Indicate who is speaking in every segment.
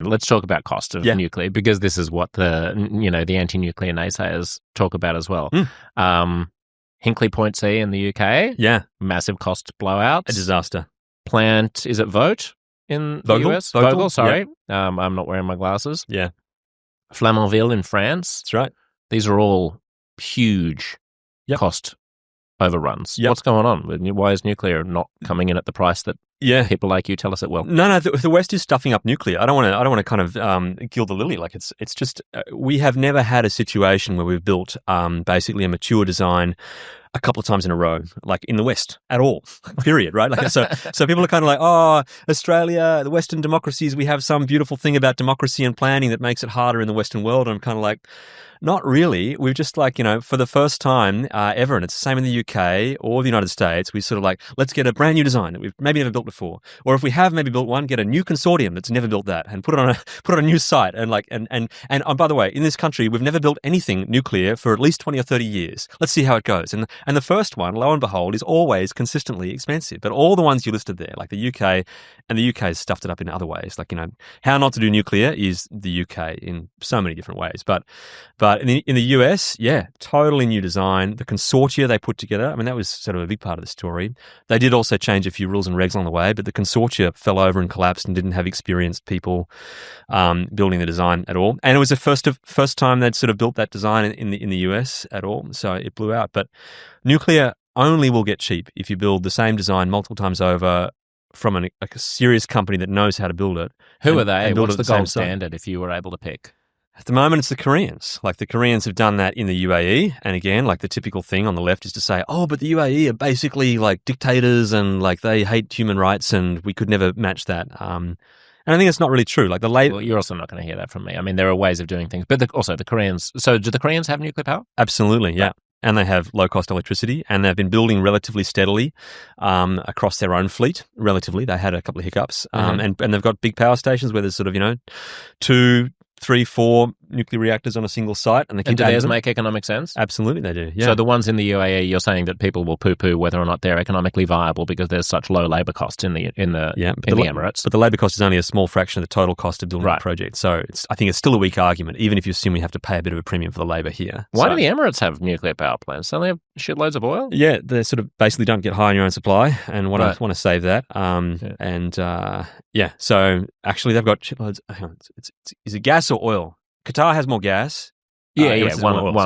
Speaker 1: Let's talk about cost of nuclear, because this is what the anti-nuclear naysayers talk about as well. Hinkley Point C in the UK.
Speaker 2: Yeah.
Speaker 1: Massive cost blowouts.
Speaker 2: A disaster.
Speaker 1: Plant, is it Vogt in the US? Vogel, sorry. Yeah. I'm not wearing my glasses.
Speaker 2: Yeah.
Speaker 1: Flamanville in France.
Speaker 2: That's right.
Speaker 1: These are all huge cost overruns. Yep. What's going on? Why is nuclear not coming in at the price that people like you tell us it will?
Speaker 2: No, the West is stuffing up nuclear. I don't want to kind of gild the lily. Like it's just we have never had a situation where we've built basically a mature design a couple of times in a row, like in the West at all, period, right? Like so people are kind of like, oh, Australia, the Western democracies, we have some beautiful thing about democracy and planning that makes it harder in the Western world. And I'm kind of like, not really. We've just for the first time ever, and it's the same in the UK or the United States, we sort of like, let's get a brand new design that we've maybe never built before. Or if we have maybe built one, get a new consortium that's never built that and put it on a new site. And by the way, in this country, we've never built anything nuclear for at least 20 or 30 years. Let's see how it goes. And the first one, lo and behold, is always consistently expensive. But all the ones you listed there, like the UK, and the UK has stuffed it up in other ways. Like, how not to do nuclear is the UK in so many different ways. But in the US, totally new design. The consortia they put together, I mean, that was sort of a big part of the story. They did also change a few rules and regs along the way, but the consortia fell over and collapsed and didn't have experienced people building the design at all. And it was the first time they'd sort of built that design in the US at all, so it blew out. But nuclear only will get cheap if you build the same design multiple times over from a serious company that knows how to build it.
Speaker 1: Who are they? What's the gold standard if you were able to pick?
Speaker 2: At the moment, it's the Koreans. Like, the Koreans have done that in the UAE. And again, like, the typical thing on the left is to say, oh, but the UAE are basically like dictators and like they hate human rights and we could never match that. And I think it's not really true. Like
Speaker 1: well, you're also not going to hear that from me. I mean, there are ways of doing things, but also the Koreans. So do the Koreans have nuclear power?
Speaker 2: Absolutely, yeah. And they have low-cost electricity, and they've been building relatively steadily across their own fleet. Relatively, they had a couple of hiccups, and they've got big power stations where there's sort of 2, 3, 4 nuclear reactors on a single site. And
Speaker 1: do theirs make economic sense?
Speaker 2: Absolutely, they do. Yeah.
Speaker 1: So the ones in the UAE, you're saying that people will poo-poo whether or not they're economically viable because there's such low labour costs in the Emirates.
Speaker 2: But the labour cost is only a small fraction of the total cost of building a project. So I think it's still a weak argument, even if you assume we have to pay a bit of a premium for the labour here.
Speaker 1: Why do the Emirates have nuclear power plants? Don't they have shitloads of oil?
Speaker 2: Yeah, they sort of basically don't get high on your own supply and want to save that. So actually they've got shitloads. Hang on, is it gas or oil? Qatar has more gas.
Speaker 1: One of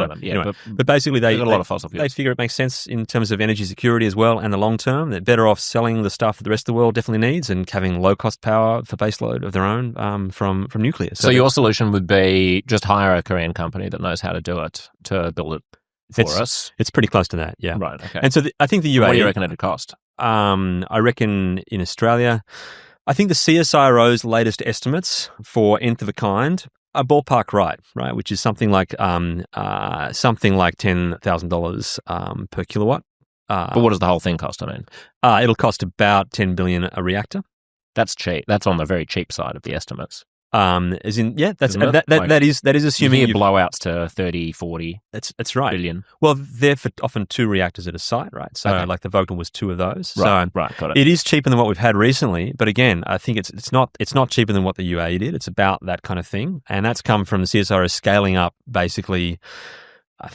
Speaker 1: them. Yeah,
Speaker 2: anyway, but basically they
Speaker 1: got a lot of fossil fuels.
Speaker 2: They figure it makes sense in terms of energy security as well and the long term. They're better off selling the stuff that the rest of the world definitely needs and having low cost power for baseload of their own from nuclear.
Speaker 1: So your solution would be just hire a Korean company that knows how to do it to build it for us.
Speaker 2: It's pretty close to that, yeah.
Speaker 1: Right. Okay.
Speaker 2: And so I think the UAE.
Speaker 1: What do you reckon it'd cost?
Speaker 2: I reckon in Australia, I think the CSIRO's latest estimates for nth of a kind are ballpark right, which is something like $10,000 per kilowatt.
Speaker 1: But what does the whole thing cost? I mean,
Speaker 2: it'll cost about $10 billion a reactor.
Speaker 1: That's cheap. That's on the very cheap side of the estimates.
Speaker 2: That is assuming
Speaker 1: you blowouts to 30, 40.
Speaker 2: That's right.
Speaker 1: Billion.
Speaker 2: Well, they're for often 2 reactors at a site, right? So like the Vogel was 2 of those.
Speaker 1: Right, got it.
Speaker 2: It is cheaper than what we've had recently, but again, I think it's not cheaper than what the UAE did. It's about that kind of thing, and that's come from the CSIRO scaling up basically.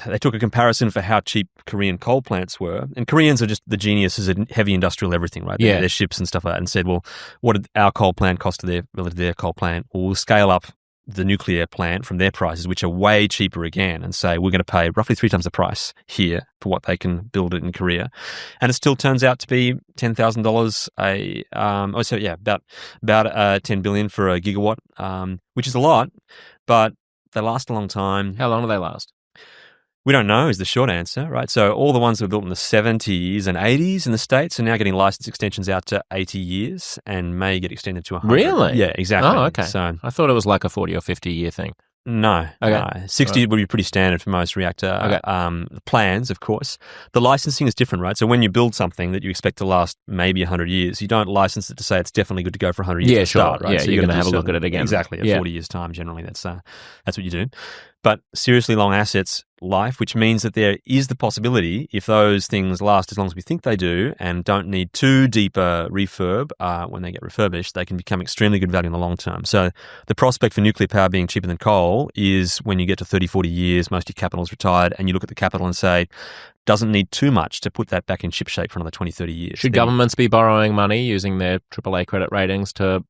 Speaker 2: They took a comparison for how cheap Korean coal plants were. And Koreans are just the geniuses in heavy industrial everything, right?
Speaker 1: Yeah.
Speaker 2: Their ships and stuff like that, and said, well, what did our coal plant cost relative to their coal plant? Well, we'll scale up the nuclear plant from their prices, which are way cheaper again, and say we're going to pay roughly 3 times the price here for what they can build it in Korea. And it still turns out to be $10,000 about $10 billion for a gigawatt, which is a lot, but they last a long time.
Speaker 1: How long do they last?
Speaker 2: We don't know is the short answer, right? So all the ones that were built in the 70s and 80s in the States are now getting license extensions out to 80 years and may get extended to 100.
Speaker 1: Really?
Speaker 2: Yeah, exactly.
Speaker 1: Oh, okay.
Speaker 2: So
Speaker 1: I thought it was like a 40 or 50 year thing.
Speaker 2: No.
Speaker 1: Okay.
Speaker 2: No. 60 would be pretty standard for most reactor plans, of course. The licensing is different, right? So when you build something that you expect to last maybe 100 years, you don't license it to say it's definitely good to go for 100 years.
Speaker 1: Yeah,
Speaker 2: to
Speaker 1: sure.
Speaker 2: start, right?
Speaker 1: Yeah,
Speaker 2: so
Speaker 1: you're going to have a look at it again.
Speaker 2: Exactly. At 40 years' time, generally, that's what you do. but seriously long assets life, which means that there is the possibility, if those things last as long as we think they do and don't need too deep a refurb when they get refurbished, they can become extremely good value in the long term. So the prospect for nuclear power being cheaper than coal is when you get to 30, 40 years, most of your capital is retired, and you look at the capital and say, doesn't need too much to put that back in ship shape for another 20, 30 years.
Speaker 1: Should governments be borrowing money using their AAA credit ratings to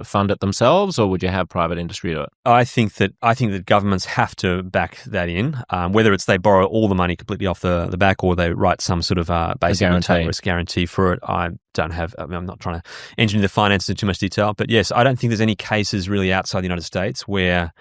Speaker 1: fund it themselves, or would you have private industry do it?
Speaker 2: I think that governments have to back that in, whether it's they borrow all the money completely off the back or they write some sort of basic risk guarantee for it. I'm not trying to engineer the finances in too much detail, but yes, I don't think there's any cases really outside the United States where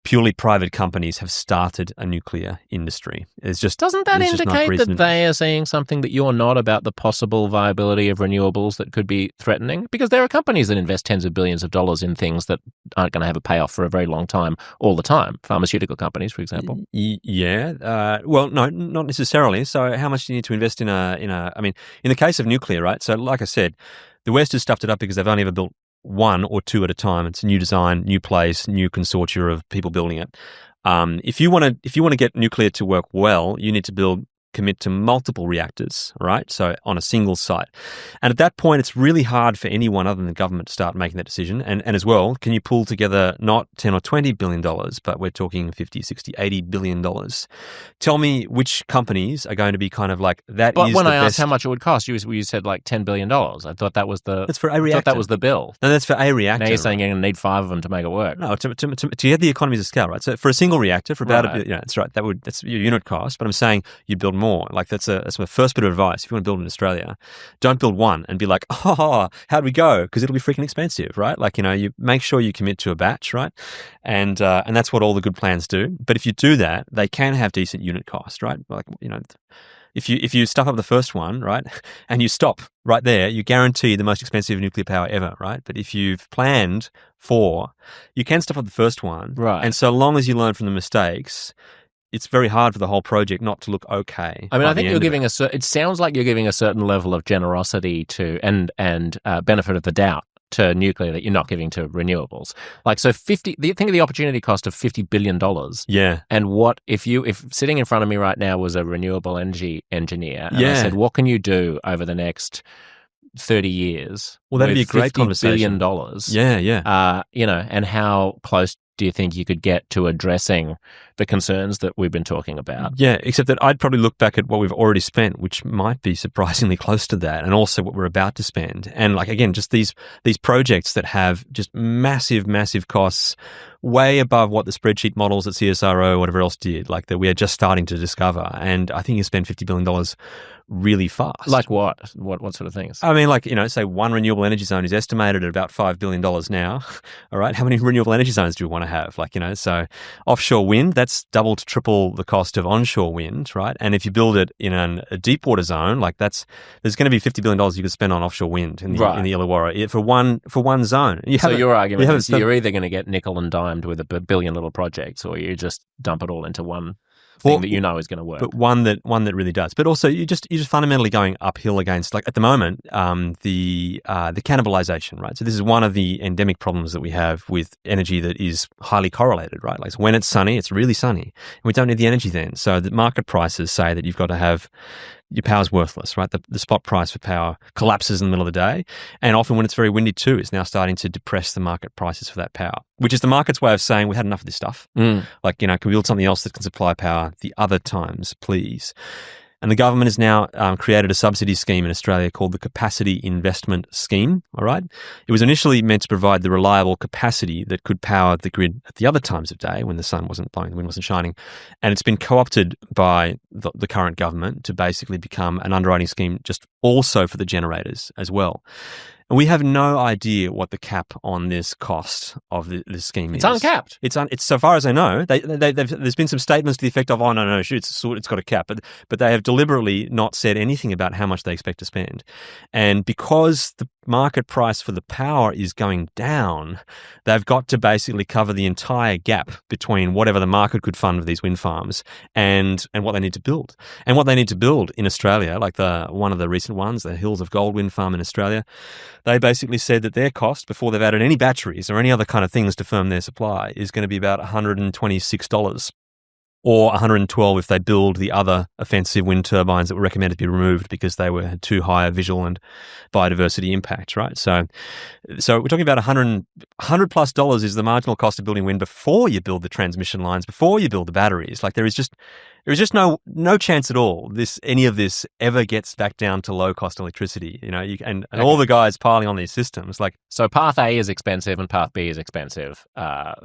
Speaker 2: purely private companies have started a nuclear industry.
Speaker 1: Doesn't that indicate that they are seeing something that you're not about the possible viability of renewables that could be threatening? Because there are companies that invest tens of billions of dollars in things that aren't going to have a payoff for a very long time, all the time. Pharmaceutical companies, for example.
Speaker 2: Yeah. Well, no, not necessarily. So how much do you need to invest in in the case of nuclear, right? So like I said, the West has stuffed it up because they've only ever built one or two at a time. It's a new design, new place, new consortia of people building it. If you want to get nuclear to work well, you need to commit to multiple reactors, right? So on a single site. And at that point, it's really hard for anyone other than the government to start making that decision. And as well, can you pull together not 10 or $20 billion, but we're talking 50, 60, $80 billion. Tell me which companies are going to be kind of like that.
Speaker 1: But when I asked how much it would cost, you said like $10 billion. I thought that was
Speaker 2: that's for a reactor.
Speaker 1: I thought that was the bill.
Speaker 2: No, that's for a reactor.
Speaker 1: Now you're saying you're going to need 5 of them to make it work.
Speaker 2: No, to get the economies of scale, right? So for a single reactor, for about that's right. That's your unit cost. But I'm saying you build more. Like that's my first bit of advice. If you want to build in Australia, don't build one and be like, oh, how'd we go? Because it'll be freaking expensive, right? Like, you make sure you commit to a batch, right? And that's what all the good plans do. But if you do that, they can have decent unit cost, right? Like, if you stuff up the first one, right, and you stop right there, you guarantee the most expensive nuclear power ever, right? But if you've planned for, you can stuff up the first one,
Speaker 1: right? And
Speaker 2: so long as you learn from the mistakes, it's very hard for the whole project not to look okay.
Speaker 1: I mean, I think you're giving it sounds like you're giving a certain level of generosity to and benefit of the doubt to nuclear that you're not giving to renewables. Like, so think of the opportunity cost of $50 billion.
Speaker 2: Yeah.
Speaker 1: And what if sitting in front of me right now was a renewable energy engineer, and I said, what can you do over the next 30 years?
Speaker 2: Well, that'd be a great conversation.
Speaker 1: $50 billion.
Speaker 2: Yeah.
Speaker 1: And how close do you think you could get to addressing the concerns that we've been talking about?
Speaker 2: Yeah, except that I'd probably look back at what we've already spent, which might be surprisingly close to that, and also what we're about to spend. And like, again, just these projects that have just massive, massive costs way above what the spreadsheet models at CSRO, whatever else did, like that we are just starting to discover. And I think you spend $50 billion really fast.
Speaker 1: Like what? What sort of things?
Speaker 2: I mean, like, say one renewable energy zone is estimated at about $5 billion now. All right. How many renewable energy zones do we want to have? Like, so offshore wind, that's double to triple the cost of onshore wind, right? And if you build it in a deep water zone, like there's going to be $50 billion you could spend on offshore wind in the Illawarra for one zone.
Speaker 1: So your argument is you're either going to get nickel and dimed with a billion little projects, or you just dump it all into one thing that is going to work.
Speaker 2: But one that really does. But also you're just fundamentally going uphill against, like at the moment, the cannibalization, right? So this is one of the endemic problems that we have with energy that is highly correlated, right? Like, so when it's sunny, it's really sunny, and we don't need the energy then. So the market prices say that you've got to have your power's worthless, right? The spot price for power collapses in the middle of the day. And often when it's very windy too, it's now starting to depress the market prices for that power, which is the market's way of saying we had enough of this stuff. Like, can we build something else that can supply power the other times, please? And the government has now created a subsidy scheme in Australia called the Capacity Investment Scheme, all right? It was initially meant to provide the reliable capacity that could power the grid at the other times of day when the sun wasn't blowing, the wind wasn't shining. And it's been co-opted by the current government to basically become an underwriting scheme just also for the generators as well. And we have no idea what the cap on this cost of this scheme is.
Speaker 1: It's uncapped.
Speaker 2: It's so far as I know. There's been some statements to the effect of, oh, no, it's got a cap. But they have deliberately not said anything about how much they expect to spend. And because market price for the power is going down, they've got to basically cover the entire gap between whatever the market could fund for these wind farms and what they need to build. And what they need to build in Australia, like one of the recent ones, the Hills of Gold wind farm in Australia, they basically said that their cost, before they've added any batteries or any other kind of things to firm their supply, is going to be about $126. Or $112 if they build the other offensive wind turbines that were recommended to be removed because they had too high a visual and biodiversity impact, right? So we're talking about $100 plus is the marginal cost of building wind before you build the transmission lines, before you build the batteries. Like there is just no chance at all any of this ever gets back down to low cost electricity. And all the guys piling on these systems, like,
Speaker 1: so path A is expensive and path B is expensive.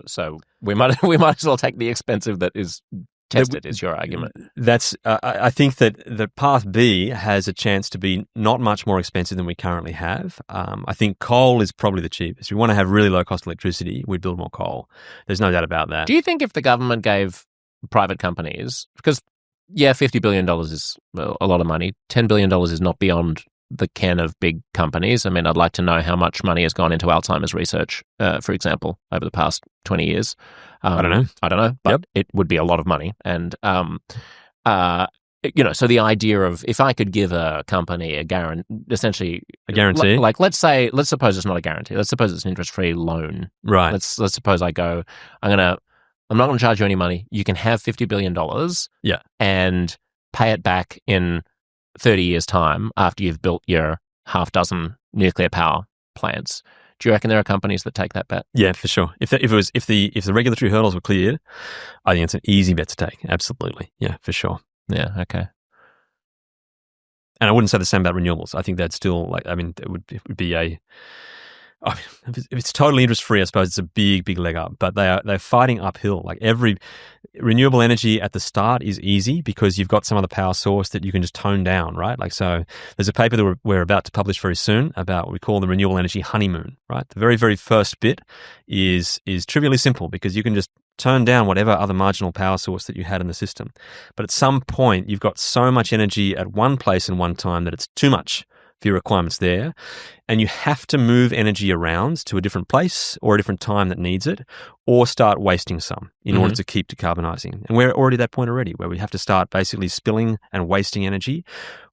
Speaker 1: So we might as well take the expensive that is tested. Is your argument?
Speaker 2: That's I think that the path B has a chance to be not much more expensive than we currently have. I think coal is probably the cheapest. If we want to have really low cost electricity, we'd build more coal. There's no doubt about that.
Speaker 1: Do you think if the government gave private companies, because $50 billion is a lot of money, $10 billion is not beyond the ken of big companies. I mean, I'd like to know how much money has gone into Alzheimer's research, for example, over the past 20 years.
Speaker 2: I don't know,
Speaker 1: but It would be a lot of money. And, so the idea of if I could give a company a guarantee, like let's suppose it's not a guarantee. Let's suppose it's an interest-free loan.
Speaker 2: Right.
Speaker 1: Let's suppose I go, I'm not going to charge you any money. You can have $50 billion and pay it back in 30 years' time after you've built your half dozen nuclear power plants. Do you reckon there are companies that take that bet?
Speaker 2: Yeah, for sure. If the regulatory hurdles were cleared, I think it's an easy bet to take. Absolutely. Yeah, for sure.
Speaker 1: Yeah, okay.
Speaker 2: And I wouldn't say the same about renewables. I think that's still it would be if it's totally interest-free, I suppose it's a big, big leg up. But they're fighting uphill. Like every renewable energy at the start is easy because you've got some other power source that you can just tone down, right? Like so, there's a paper that we're about to publish very soon about what we call the renewable energy honeymoon, right? The very, very first bit is trivially simple because you can just turn down whatever other marginal power source that you had in the system. But at some point, you've got so much energy at one place and one time that it's too much for your requirements there, and you have to move energy around to a different place or a different time that needs it, or start wasting some in order to keep decarbonising. And we're already at that point already, where we have to start basically spilling and wasting energy.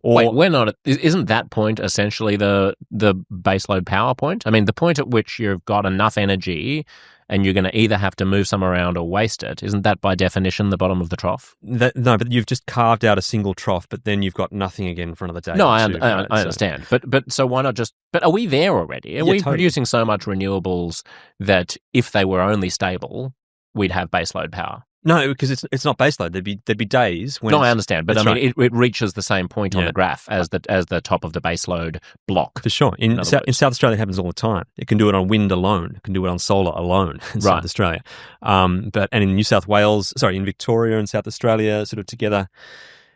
Speaker 1: Wait, we're not. Isn't that point essentially the baseload power point? I mean, the point at which you've got enough energy and you're going to either have to move some around or waste it. Isn't that by definition the bottom of the trough?
Speaker 2: No, but you've just carved out a single trough, but then you've got nothing again for another day.
Speaker 1: No, I understand. But so why not just... But are we there already? Are we totally producing so much renewables that if they were only stable, we'd have baseload power?
Speaker 2: No, because it's not baseload. There'd be days when...
Speaker 1: No, I understand, but I mean, it reaches the same point on the graph as the top of the baseload block.
Speaker 2: For sure. In South Australia, it happens all the time. It can do it on wind alone. It can do it on solar alone in South Australia. And in in Victoria and South Australia, sort of together,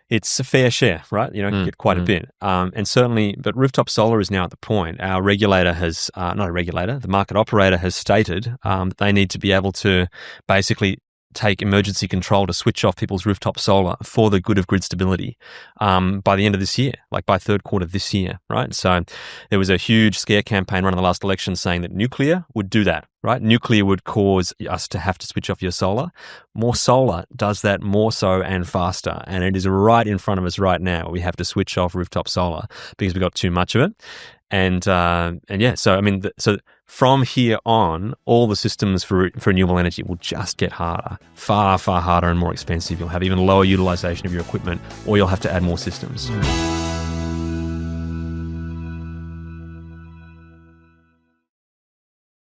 Speaker 2: it's a fair share, right? Get quite a bit. And certainly, but rooftop solar is now at the point. Our regulator has, the market operator has stated that they need to be able to basically take emergency control to switch off people's rooftop solar for the good of grid stability by the end of this year, like by third quarter this year, right? So there was a huge scare campaign run in the last election saying that nuclear would do that, right? Nuclear would cause us to have to switch off your solar. More solar does that more so and faster, and it is right in front of us right now. We have to switch off rooftop solar because we got too much of it. And so I mean, so from here on, all the systems for renewable energy will just get harder, far, far harder and more expensive. You'll have even lower utilization of your equipment, or you'll have to add more systems.